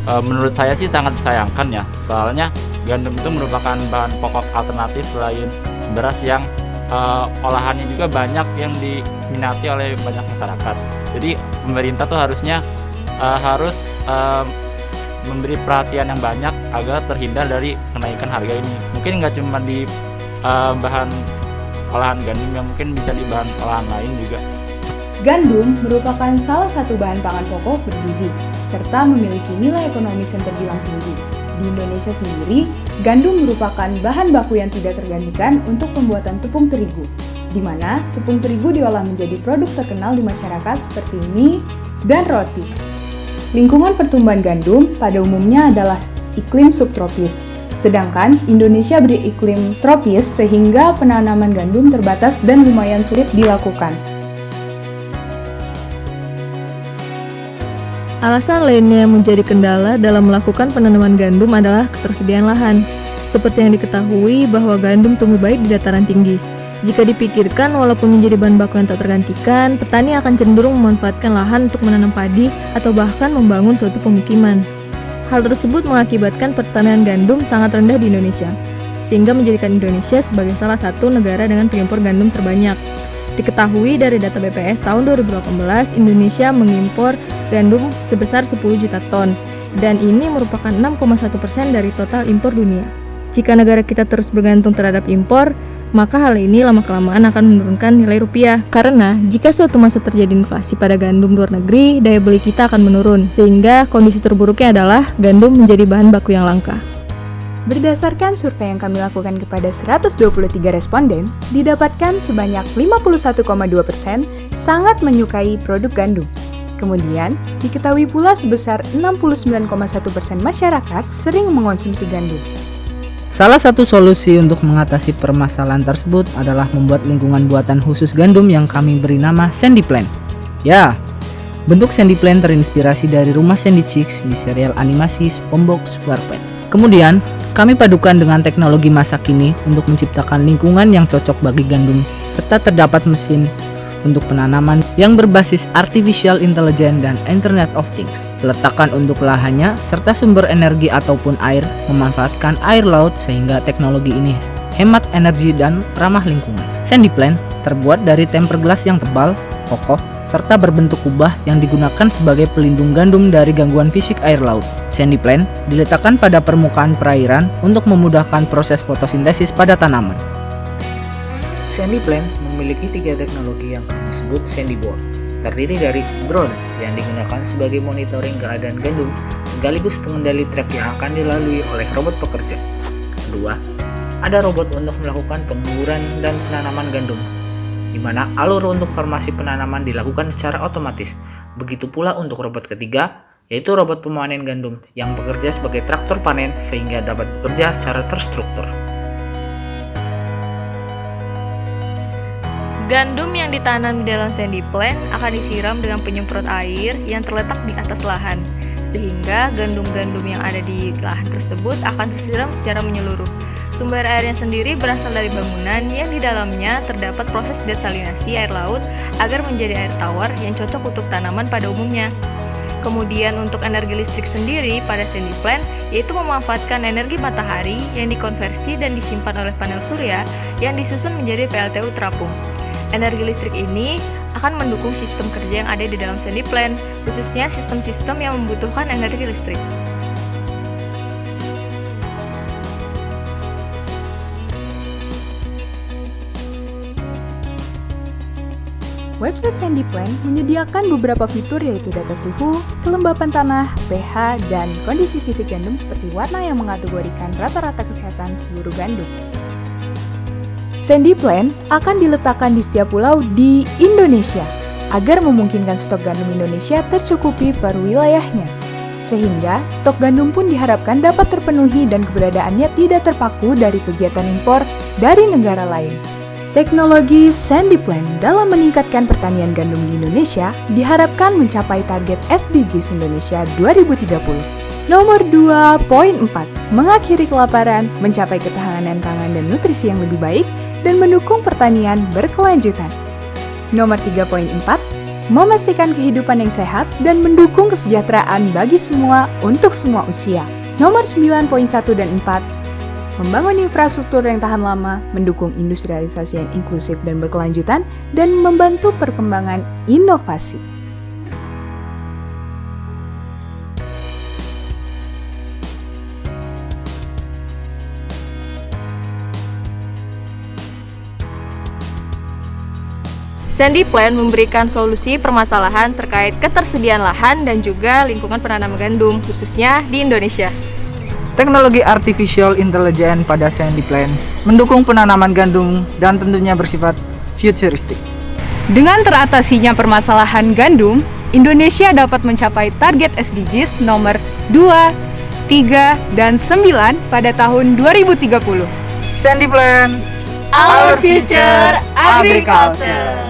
Menurut saya sih sangat disayangkan ya, soalnya gandum itu merupakan bahan pokok alternatif selain beras yang olahannya juga banyak yang diminati oleh banyak masyarakat. Jadi pemerintah tuh harusnya harus memberi perhatian yang banyak agar terhindar dari kenaikan harga ini. Mungkin nggak cuma di bahan olahan gandum, yang mungkin bisa di bahan olahan lain juga. Gandum merupakan salah satu bahan pangan pokok bergizi, serta memiliki nilai ekonomis yang terbilang tinggi. Di Indonesia sendiri, gandum merupakan bahan baku yang tidak tergantikan untuk pembuatan tepung terigu, di mana tepung terigu diolah menjadi produk terkenal di masyarakat seperti mie dan roti. Lingkungan pertumbuhan gandum pada umumnya adalah iklim subtropis, sedangkan Indonesia beriklim tropis sehingga penanaman gandum terbatas dan lumayan sulit dilakukan. Alasan lainnya yang menjadi kendala dalam melakukan penanaman gandum adalah ketersediaan lahan. Seperti yang diketahui bahwa gandum tumbuh baik di dataran tinggi. Jika dipikirkan, walaupun menjadi bahan baku yang tak tergantikan, petani akan cenderung memanfaatkan lahan untuk menanam padi atau bahkan membangun suatu pemukiman. Hal tersebut mengakibatkan pertanian gandum sangat rendah di Indonesia, sehingga menjadikan Indonesia sebagai salah satu negara dengan pengimpor gandum terbanyak. Diketahui dari data BPS tahun 2018, Indonesia mengimpor gandum sebesar 10 juta ton, dan ini merupakan 6,1% dari total impor dunia. Jika negara kita terus bergantung terhadap impor, maka hal ini lama-kelamaan akan menurunkan nilai rupiah. Karena jika suatu masa terjadi inflasi pada gandum luar negeri, daya beli kita akan menurun, sehingga kondisi terburuknya adalah gandum menjadi bahan baku yang langka. Berdasarkan survei yang kami lakukan kepada 123 responden, didapatkan sebanyak 51,2% sangat menyukai produk gandum. Kemudian, diketahui pula sebesar 69,1% masyarakat sering mengonsumsi gandum. Salah satu solusi untuk mengatasi permasalahan tersebut adalah membuat lingkungan buatan khusus gandum yang kami beri nama Sandy Plain. Ya, bentuk Sandy Plain terinspirasi dari rumah Sandy Chicks di serial animasi SpongeBob SquarePants. Kemudian, kami padukan dengan teknologi masa kini untuk menciptakan lingkungan yang cocok bagi gandum, serta terdapat mesin untuk penanaman yang berbasis Artificial Intelligence dan Internet of Things. Peletakan untuk lahannya, serta sumber energi ataupun air, memanfaatkan air laut sehingga teknologi ini hemat energi dan ramah lingkungan. Sandy Plain terbuat dari temper glass yang tebal, kokoh, serta berbentuk kubah yang digunakan sebagai pelindung gandum dari gangguan fisik air laut. Sandy Plain diletakkan pada permukaan perairan untuk memudahkan proses fotosintesis pada tanaman. Sandy Plain memiliki 3 teknologi yang kami sebut Sandy Board, terdiri dari drone yang digunakan sebagai monitoring keadaan gandum sekaligus pengendali trek yang akan dilalui oleh robot pekerja. Kedua, ada robot untuk melakukan penguburan dan penanaman gandum, di mana alur untuk formasi penanaman dilakukan secara otomatis. Begitu pula untuk robot ketiga, yaitu robot pemanen gandum yang bekerja sebagai traktor panen sehingga dapat bekerja secara terstruktur. Gandum yang ditanam di dalam Sandy Plain akan disiram dengan penyemprot air yang terletak di atas lahan, sehingga gandum-gandum yang ada di lahan tersebut akan tersiram secara menyeluruh. Sumber airnya sendiri berasal dari bangunan yang di dalamnya terdapat proses desalinasi air laut agar menjadi air tawar yang cocok untuk tanaman pada umumnya. Kemudian untuk energi listrik sendiri pada Sandy Plain yaitu memanfaatkan energi matahari yang dikonversi dan disimpan oleh panel surya yang disusun menjadi PLTU terapung. Energi listrik ini akan mendukung sistem kerja yang ada di dalam Sandy Plain, khususnya sistem-sistem yang membutuhkan energi listrik. Website Sandy Plain menyediakan beberapa fitur yaitu data suhu, kelembapan tanah, pH, dan kondisi fisik gandum seperti warna yang mengategorikan rata-rata kesehatan seluruh gandum. Sandy Plain akan diletakkan di setiap pulau di Indonesia agar memungkinkan stok gandum Indonesia tercukupi per wilayahnya. Sehingga stok gandum pun diharapkan dapat terpenuhi dan keberadaannya tidak terpaku dari kegiatan impor dari negara lain. Teknologi Sandy Plain dalam meningkatkan pertanian gandum di Indonesia diharapkan mencapai target SDGs Indonesia 2030. Nomor 2.4, mengakhiri kelaparan, mencapai ketahanan pangan dan nutrisi yang lebih baik, dan mendukung pertanian berkelanjutan. Nomor 3.4, memastikan kehidupan yang sehat dan mendukung kesejahteraan bagi semua untuk semua usia. Nomor 9.1 dan 4, membangun infrastruktur yang tahan lama, mendukung industrialisasi yang inklusif dan berkelanjutan, dan membantu perkembangan inovasi. Sandy Plan memberikan solusi permasalahan terkait ketersediaan lahan dan juga lingkungan penanaman gandum, khususnya di Indonesia. Teknologi artificial intelligence pada Sandy Plan mendukung penanaman gandum dan tentunya bersifat futuristik. Dengan teratasinya permasalahan gandum, Indonesia dapat mencapai target SDGs nomor 2, 3, dan 9 pada tahun 2030. Sandy Plan, Our future agriculture.